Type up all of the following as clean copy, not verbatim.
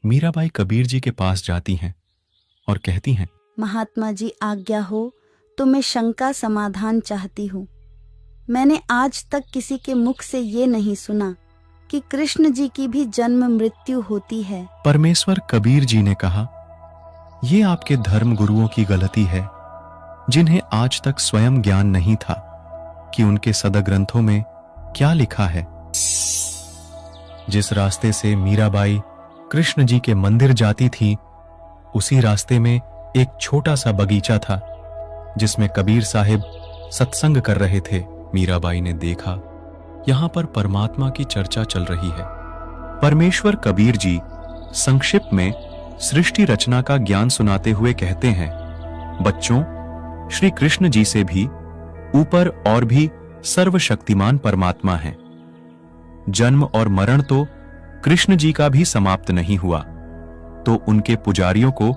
मीराबाई कबीर जी के पास जाती हैं और कहती हैं, महात्मा जी आज्ञा हो तो मैं शंका समाधान चाहती हूँ। मैंने आज तक किसी के मुख से ये नहीं सुना कि कृष्ण जी की भी जन्म मृत्यु होती है। परमेश्वर कबीर जी ने कहा, ये आपके धर्म गुरुओं की गलती है, जिन्हें आज तक स्वयं ज्ञान नहीं था कि उनके सदग्रंथों में क्या लिखा है। जिस रास्ते से मीराबाई कृष्ण जी के मंदिर जाती थी, उसी रास्ते में एक छोटा सा बगीचा था जिसमें कबीर साहिब सत्संग कर रहे थे। मीराबाई ने देखा, यहां पर परमात्मा की चर्चा चल रही है। परमेश्वर कबीर जी संक्षिप्त में सृष्टि रचना का ज्ञान सुनाते हुए कहते हैं, बच्चों, श्री कृष्ण जी से भी ऊपर और भी सर्वशक्तिमान परमात्मा है। जन्म और मरण तो कृष्ण जी का भी समाप्त नहीं हुआ, तो उनके पुजारियों को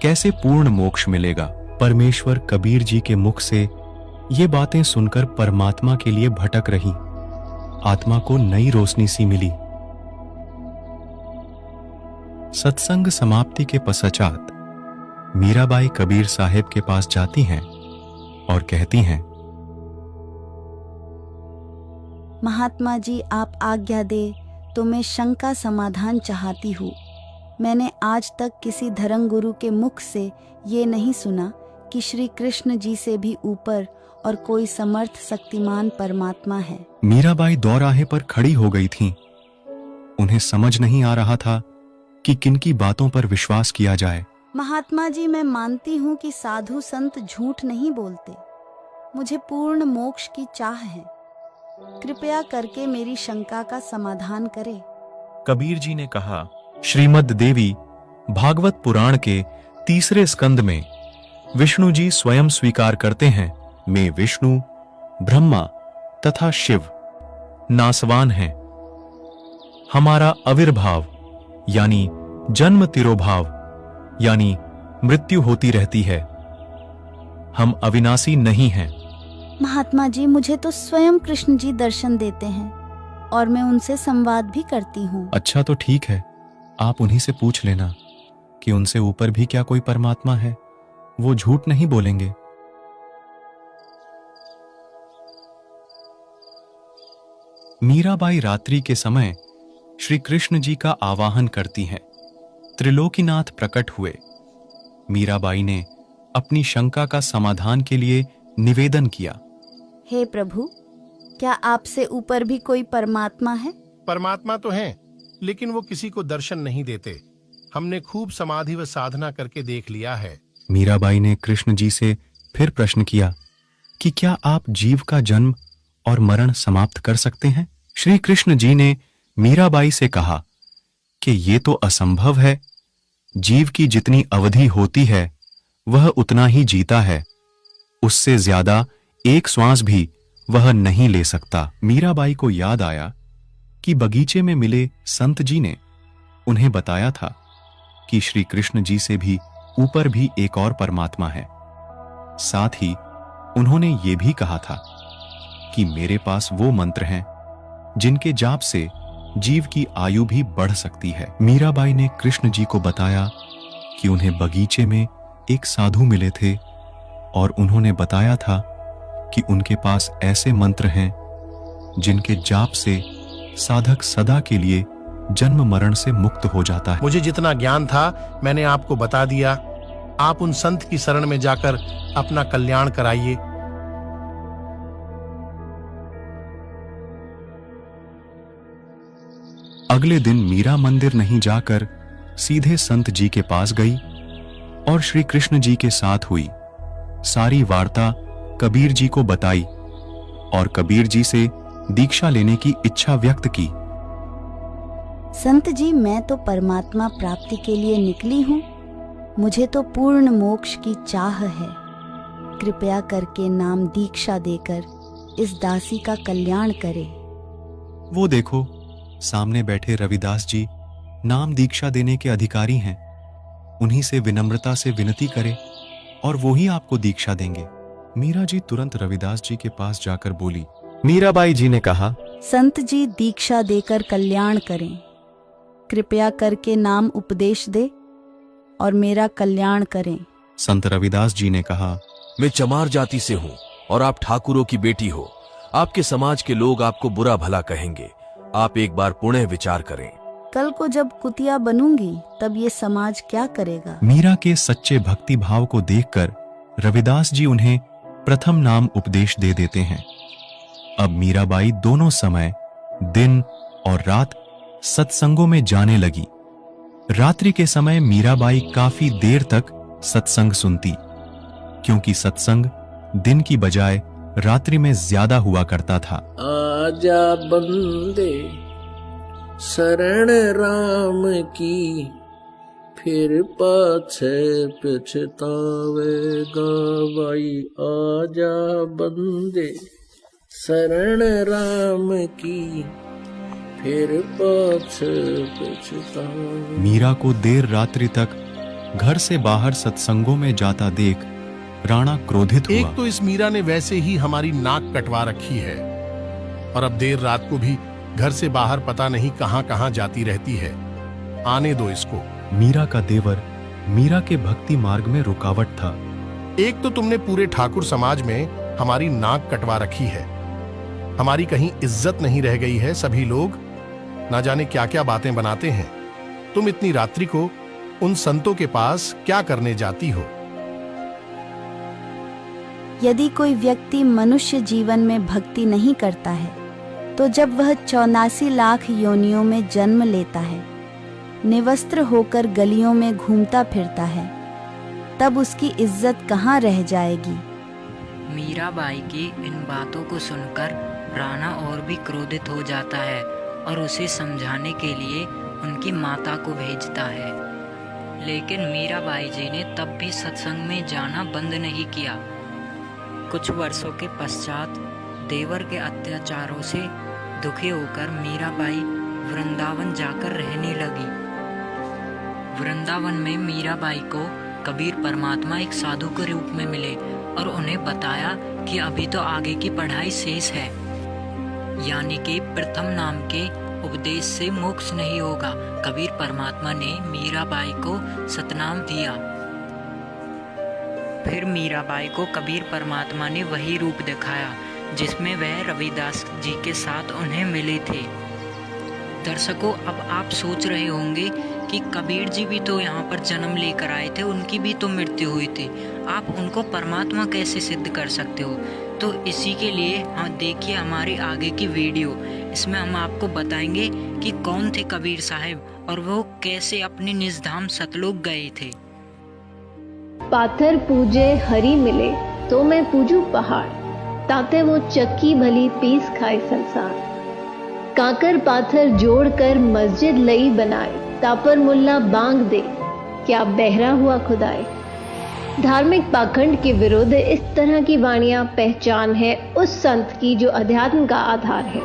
कैसे पूर्ण मोक्ष मिलेगा। परमेश्वर कबीर जी के मुख से ये बातें सुनकर परमात्मा के लिए भटक रही आत्मा को नई रोशनी सी मिली। सत्संग समाप्ति के पश्चात मीराबाई कबीर साहिब के पास जाती हैं और कहती हैं, महात्मा जी आप आज्ञा दे तो मैं शंका समाधान चाहती हूँ। मैंने आज तक किसी धर्म गुरु के मुख से ये नहीं सुना कि श्री कृष्ण जी से भी ऊपर और कोई समर्थ शक्तिमान परमात्मा है। मीराबाई दौराहे पर खड़ी हो गई थीं। उन्हें समझ नहीं आ रहा था कि किनकी बातों पर विश्वास किया जाए। महात्मा जी मैं मानती हूँ कि साधु संत झूठ नहीं बोलते। मुझे पूर्ण मोक्ष की चाह है। कृपया करके मेरी शंका का समाधान करें। कबीर जी ने कहा, श्रीमद् देवी भागवत पुराण के 3 स्कंद में विष्णु जी स्वयं स्वीकार करते हैं, मैं विष्णु, ब्रह्मा तथा शिव नासवान हैं। हमारा आविर्भाव यानी जन्म तिरोभाव यानी मृत्यु होती रहती है। हम अविनाशी नहीं हैं। महात्मा जी मुझे तो स्वयं कृष्ण जी दर्शन देते हैं और मैं उनसे संवाद भी करती हूँ। अच्छा तो ठीक है, आप उन्हीं से पूछ लेना कि उनसे ऊपर भी क्या कोई परमात्मा है। वो झूठ नहीं बोलेंगे। मीराबाई रात्रि के समय श्री कृष्ण जी का आवाहन करती हैं। त्रिलोकीनाथ प्रकट हुए। मीराबाई ने अपनी शंका का समाधान के लिए निवेदन किया, हे प्रभु, क्या आपसे ऊपर भी कोई परमात्मा है? परमात्मा तो है, लेकिन वो किसी को दर्शन नहीं देते। हमने खूब समाधि व साधना करके देख लिया है। मीराबाई ने कृष्ण जी से फिर प्रश्न किया कि क्या आप जीव का जन्म और मरण समाप्त कर सकते हैं? श्री कृष्ण जी ने मीराबाई से कहा कि ये तो असंभव है। जीव की जितनी अवधि होती है वह उतना ही जीता है, उससे ज्यादा एक श्वास भी वह नहीं ले सकता। मीराबाई को याद आया कि बगीचे में मिले संत जी ने उन्हें बताया था कि श्री कृष्ण जी से भी ऊपर भी एक और परमात्मा है। साथ ही उन्होंने ये भी कहा था कि मेरे पास वो मंत्र हैं जिनके जाप से जीव की आयु भी बढ़ सकती है। मीराबाई ने कृष्ण जी को बताया कि उन्हें बगीचे में एक साधु मिले थे और उन्होंने बताया था कि उनके पास ऐसे मंत्र हैं जिनके जाप से साधक सदा के लिए जन्म मरण से मुक्त हो जाता है। मुझे जितना ज्ञान था मैंने आपको बता दिया। आप उन संत की शरण में जाकर अपना कल्याण कराइए। अगले दिन मीरा मंदिर नहीं जाकर सीधे संत जी के पास गई और श्री कृष्ण जी के साथ हुई सारी वार्ता कबीर जी को बताई और कबीर जी से दीक्षा लेने की इच्छा व्यक्त की। संत जी, मैं तो परमात्मा प्राप्ति के लिए निकली हूँ। मुझे तो पूर्ण मोक्ष की चाह है। कृपया करके नाम दीक्षा देकर इस दासी का कल्याण करे। वो देखो, सामने बैठे रविदास जी नाम दीक्षा देने के अधिकारी हैं। उन्हीं से विनम्रता से विनती करें और वो ही आपको दीक्षा देंगे। मीरा जी तुरंत रविदास जी के पास जाकर बोली। मीराबाई जी ने कहा, संत जी दीक्षा देकर कल्याण करें। कृपया करके नाम उपदेश दे और मेरा कल्याण करें। संत रविदास जी ने कहा, मैं चमार जाति से हूँ और आप ठाकुरों की बेटी हो। आपके समाज के लोग आपको बुरा भला कहेंगे। आप एक बार पुनः विचार करें। कल को जब कुतिया बनूंगी तब ये समाज क्या करेगा? मीरा के सच्चे भक्ति भाव को देखकर रविदास जी उन्हें प्रथम नाम उपदेश दे देते हैं। अब मीराबाई दोनों समय, दिन और रात सत्संगों में जाने लगी। रात्रि के समय मीराबाई काफी देर तक सत्संग सुनती, क्योंकि सत्संग दिन की बजाय रात्रि में ज्यादा हुआ करता था। आजा बंदे शरण राम की, फिर पाछे पछतावेगा भाई। आजा बंदे शरण राम की, फिर पाछे पछतावेगा। मीरा को देर रात्रि तक घर से बाहर सत्संगों में जाता देख राणा क्रोधित हुआ। एक तो इस मीरा ने वैसे ही हमारी नाक कटवा रखी है, और अब देर रात को भी घर से बाहर पता नहीं कहां कहां जाती रहती है। आने दो इसको। मीरा का देवर मीरा के भक्ति मार्ग में रुकावट था। एक तो तुमने पूरे ठाकुर समाज में हमारी नाक कटवा रखी है, हमारी कहीं इज्जत नहीं रह गई है। सभी लोग ना जाने क्या क्या बातें बनाते हैं। तुम इतनी रात्रि को उन संतों के पास क्या करने जाती हो? यदि कोई व्यक्ति मनुष्य जीवन में भक्ति नहीं करता है तो जब वह 84 लाख योनियों में जन्म लेता है, निवस्त्र होकर गलियों में घूमता फिरता है, तब उसकी इज्जत कहाँ रह जाएगी? मीराबाई की इन बातों को सुनकर राणा और भी क्रोधित हो जाता है और उसे समझाने के लिए उनकी माता को भेजता है। लेकिन मीराबाई जी ने तब भी सत्संग में जाना बंद नहीं किया। कुछ वर्षों के पश्चात देवर के अत्याचारों से दुखी होकर मीराबाई वृंदावन जाकर रहने लगी। वृंदावन में मीराबाई को कबीर परमात्मा एक साधु के रूप में मिले और उन्हें बताया कि अभी तो आगे की पढ़ाई शेष है, यानी कि प्रथम नाम के उपदेश से मोक्ष नहीं होगा। कबीर परमात्मा ने मीराबाई को सतनाम दिया। फिर मीराबाई को कबीर परमात्मा ने वही रूप दिखाया जिसमें वह रविदास जी के साथ उन्हें मिले थे। दर्शकों, अब आप सोच रहे होंगे कि कबीर जी भी तो यहाँ पर जन्म लेकर आए थे, उनकी भी तो मृत्यु हुई थी, आप उनको परमात्मा कैसे सिद्ध कर सकते हो? तो इसी के लिए देखिए हमारी आगे की वीडियो। इसमें हम आपको बताएंगे कि कौन थे कबीर साहब और वो कैसे अपने निज धाम सतलोक गए थे। पाथर पूजे हरि मिले तो मैं पूजू पहाड़, ताते वो चक्की भली पीस खाए संसार। काकर पाथर जोड़कर मस्जिद लई बनाए, तापर मुल्ला बांग दे क्या बहरा हुआ खुदाए। धार्मिक पाखंड के विरुद्ध इस तरह की वाणियां पहचान है उस संत की जो अध्यात्म का आधार है,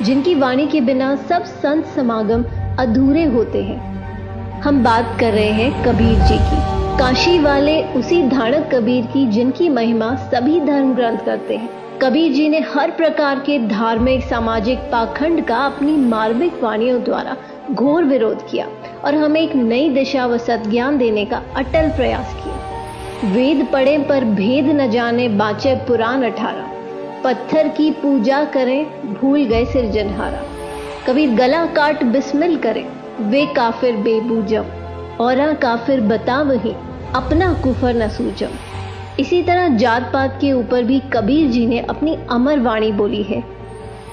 जिनकी वाणी के बिना सब संत समागम अधूरे होते हैं। हम बात कर रहे हैं कबीर जी की, काशी वाले उसी धाड़क कबीर की जिनकी महिमा सभी धर्म ग्रंथ करते हैं। कबीर जी ने हर प्रकार के धार्मिक सामाजिक पाखंड का अपनी मार्मिक वाणियों द्वारा घोर विरोध किया और हमें एक नई दिशा व सद्ज्ञान देने का अटल प्रयास किया। वेद पढ़े पर भेद न जाने, बाँचे पुराण 18। पत्थर की पूजा करें, भूल गए सिरजनहारा। कबीर गला काट बिस्मिल करें, वे काफिर बेबूजम। औरा काफिर बता वही, अपना कुफर न सूझम। इसी तरह जात पात के ऊपर भी कबीर जी ने अपनी अमर वाणी बोली है।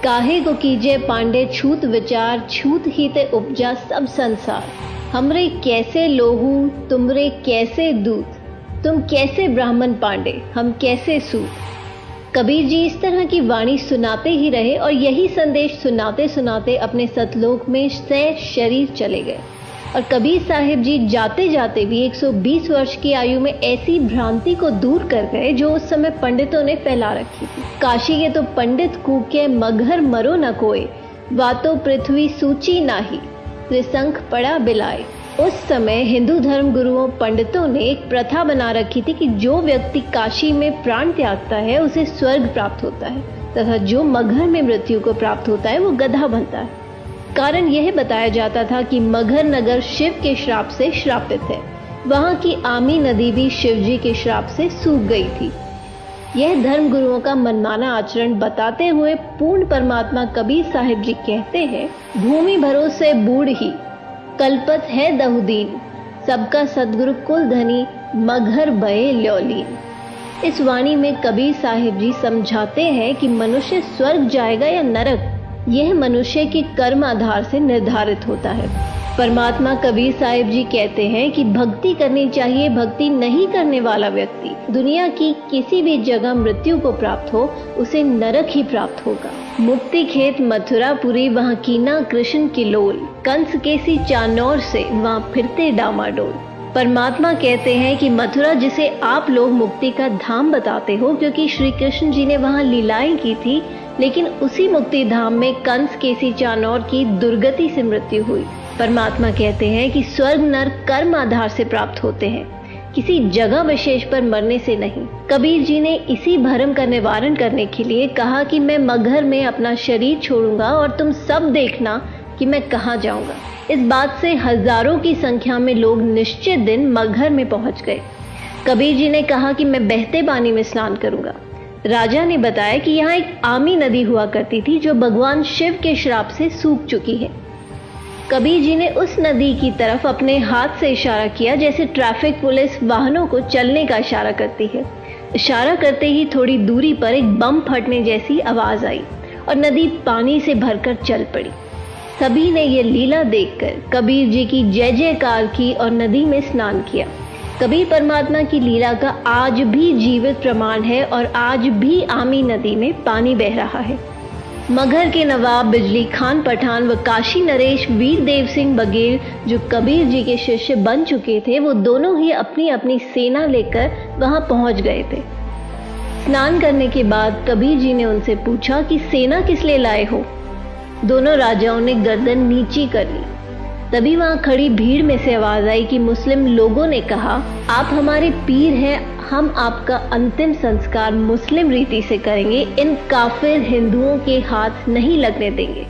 काहे को कीजे पांडे छूत विचार, छूत ही ते उपजा सब संसार। हमरे कैसे लोहू, तुमरे कैसे दूत, तुम कैसे ब्राह्मण पांडे, हम कैसे सूत। कबीर जी इस तरह की वाणी सुनाते ही रहे और यही संदेश सुनाते सुनाते अपने सतलोक में सह शरीर चले गए। और कबीर साहिब जी जाते जाते भी 120 वर्ष की आयु में ऐसी भ्रांति को दूर कर गए जो उस समय पंडितों ने फैला रखी थी। काशी के तो पंडित कूके मगहर मरो न कोई, वातो पृथ्वी सूची नाही, त्रिशंख पड़ा बिलाए। उस समय हिंदू धर्म गुरुओं पंडितों ने एक प्रथा बना रखी थी कि जो व्यक्ति काशी में प्राण त्यागता है उसे स्वर्ग प्राप्त होता है, तथा जो मगहर में मृत्यु को प्राप्त होता है वो गधा बनता है। कारण यह बताया जाता था कि मगहर नगर शिव के श्राप से श्रापित है। वहां की आमी नदी भी शिव जी के श्राप से सूख गई थी। यह धर्म गुरुओं का मनमाना आचरण बताते हुए पूर्ण परमात्मा कबीर साहिब जी कहते हैं, भूमि भरोसे बूढ़ ही कल्पत है दहुदीन, सबका सदगुरु कुल धनी मगहर बये ल्योलीन। इस वाणी में कबीर साहिब जी समझाते हैं कि मनुष्य स्वर्ग जाएगा या नरक, यह मनुष्य के कर्म आधार से निर्धारित होता है। परमात्मा कबीर साहिब जी कहते हैं कि भक्ति करनी चाहिए, भक्ति नहीं करने वाला व्यक्ति दुनिया की किसी भी जगह मृत्यु को प्राप्त हो, उसे नरक ही प्राप्त होगा। मुक्ति खेत मथुरापुरी वहाँ कीना कृष्ण की लोल, कंस केसी चानौर से वहाँ फिरते डामाडोल। परमात्मा कहते हैं कि मथुरा जिसे आप लोग मुक्ति का धाम बताते हो, क्योंकि श्री कृष्ण जी ने वहाँ लीलाएं की थी, लेकिन उसी मुक्ति धाम में कंस केसी चानौर की दुर्गति से मृत्यु हुई। परमात्मा कहते हैं कि स्वर्ग नरक कर्म आधार से प्राप्त होते हैं, किसी जगह विशेष पर मरने से नहीं। कबीर जी ने इसी भ्रम का निवारण करने के लिए कहा कि मैं मगहर में अपना शरीर छोड़ूंगा और तुम सब देखना कि मैं कहाँ जाऊंगा। इस बात से हजारों की संख्या में लोग निश्चित दिन मगहर में पहुंच गए। कबीर जी ने कहा कि मैं बहते पानी में स्नान करूंगा। राजा ने बताया कि यहाँ एक आमी नदी हुआ करती थी जो भगवान शिव के श्राप से सूख चुकी है। कबीर जी ने उस नदी की तरफ अपने हाथ से इशारा किया, जैसे ट्रैफिक पुलिस वाहनों को चलने का इशारा करती है। इशारा करते ही थोड़ी दूरी पर एक बम फटने जैसी आवाज आई और नदी पानी से भरकर चल पड़ी। सभी ने ये लीला देखकर कबीर जी की जय जयकार की और नदी में स्नान किया। कबीर परमात्मा की लीला का आज भी जीवित प्रमाण है और आज भी आमी नदी में पानी बह रहा है। मगहर के नवाब बिजली खान पठान व काशी नरेश वीर देव सिंह बघेल जो कबीर जी के शिष्य बन चुके थे, वो दोनों ही अपनी अपनी सेना लेकर वहां पहुंच गए थे। स्नान करने के बाद कबीर जी ने उनसे पूछा कि सेना किस लिए लाए हो। दोनों राजाओं ने गर्दन नीची कर ली। तभी वहां खड़ी भीड़ में से आवाज आई कि मुस्लिम लोगों ने कहा, आप हमारे पीर हैं, हम आपका अंतिम संस्कार मुस्लिम रीति से करेंगे, इन काफिर हिंदुओं के हाथ नहीं लगने देंगे।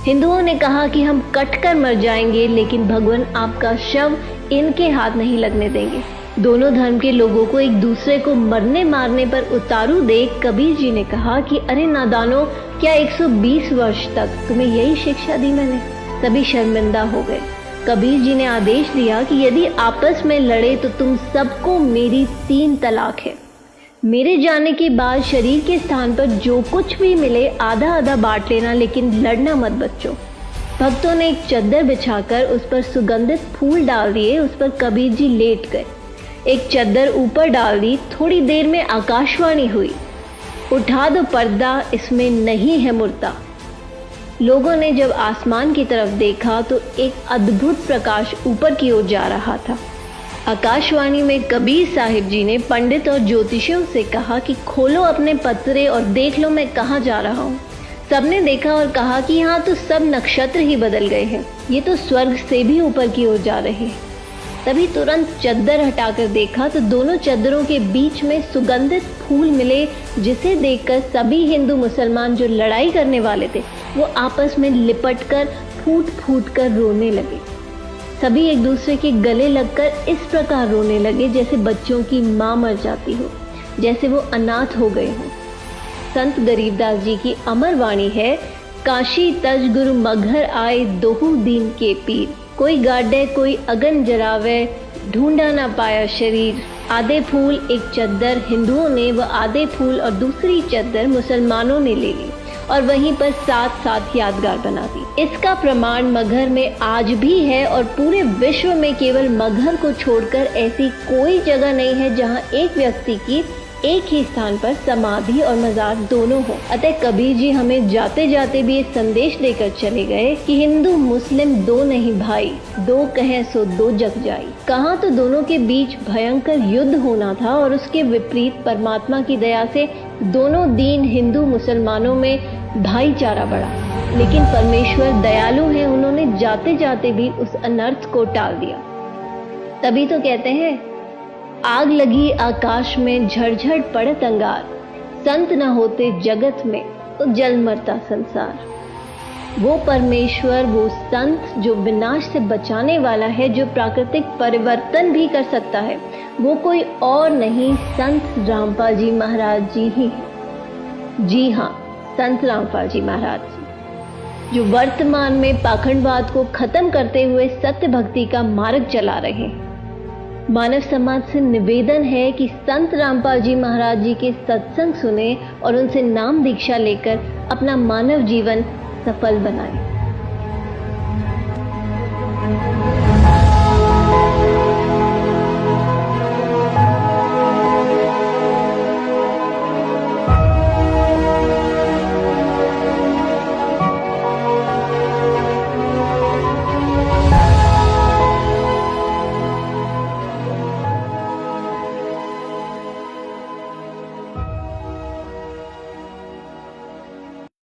हिंदुओं ने कहा कि हम कटकर मर जाएंगे, लेकिन भगवान आपका शव इनके हाथ नहीं लगने देंगे। दोनों धर्म के लोगों को एक दूसरे को मरने मारने पर उतारू देख कबीर जी ने कहा कि अरे नादानो, क्या 120 वर्ष तक तुम्हें यही शिक्षा दी मैंने? सभी शर्मिंदा हो गए। कबीर जी ने आदेश दिया कि यदि आपस में लड़े तो तुम सबको मेरी 3 तलाक है। मेरे जाने के बाद शरीर के स्थान पर जो कुछ भी मिले आधा आधा बांट लेना, लेकिन लड़ना मत बच्चों। भक्तों ने एक चद्दर बिछाकर उस पर सुगंधित फूल डाल दिए। उस पर कबीर जी लेट गए। एक चद्दर ऊपर डाल दी। थोड़ी देर में आकाशवाणी हुई, उठा दो पर्दा, इसमें नहीं है मुर्दा। लोगों ने जब आसमान की तरफ देखा तो एक अद्भुत प्रकाश ऊपर की ओर जा रहा था। आकाशवाणी में कबीर साहिब जी ने पंडित और ज्योतिषियों से कहा कि खोलो अपने पत्रे और देख लो मैं कहाँ जा रहा हूँ। सबने देखा और कहा कि यहाँ तो सब नक्षत्र ही बदल गए हैं, ये तो स्वर्ग से भी ऊपर की ओर जा रहे हैं। तभी तुरंत चद्दर हटाकर देखा तो दोनों चद्दरों के बीच में सुगंधित फूल मिले, जिसे देखकर सभी हिंदू मुसलमान जो लड़ाई करने वाले थे वो आपस में लिपटकर फूट फूट कर रोने लगे। सभी एक दूसरे के गले लगकर इस प्रकार रोने लगे जैसे बच्चों की माँ मर जाती हो, जैसे वो अनाथ हो गए हों। संत गरीबदास जी की अमर वाणी है, काशी तज गुरु मगहर आए दोहू दीन के पीर, कोई गाड्डे कोई अगन जरावे, ढूंढा ना पाया शरीर। आधे फूल एक चद्दर हिंदुओं ने व आधे फूल और दूसरी चद्दर मुसलमानों ने ले ली और वहीं पर साथ साथ यादगार बना दी। इसका प्रमाण मगहर में आज भी है और पूरे विश्व में केवल मगहर को छोड़कर ऐसी कोई जगह नहीं है जहां एक व्यक्ति की एक ही स्थान पर समाधि और मजार दोनों हो। अतः कबीर जी हमें जाते जाते भी एक संदेश देकर चले गए कि हिंदू मुस्लिम दो नहीं भाई, दो कहें सो दो जग जाई। कहाँ तो दोनों के बीच भयंकर युद्ध होना था और उसके विपरीत परमात्मा की दया से दोनों दीन हिंदू मुसलमानों में भाईचारा बढ़ा। लेकिन परमेश्वर दयालु है, उन्होंने जाते जाते भी उस अनर्थ को टाल दिया। तभी तो कहते हैं, आग लगी आकाश में झड़झड़ पड़त अंगार, संत न होते जगत में तो जल मरता संसार। वो परमेश्वर, वो संत जो विनाश से बचाने वाला है, जो प्राकृतिक परिवर्तन भी कर सकता है, वो कोई और नहीं, संत रामपाल जी महाराज जी ही हैं। जी हाँ, संत रामपाल जी महाराज जी, जो वर्तमान में पाखंडवाद को खत्म करते हुए सत्य भक्ति का मार्ग चला रहे हैं। मानव समाज से निवेदन है कि संत रामपाल जी महाराज जी के सत्संग सुने और उनसे नाम दीक्षा लेकर अपना मानव जीवन सफल बनाएं।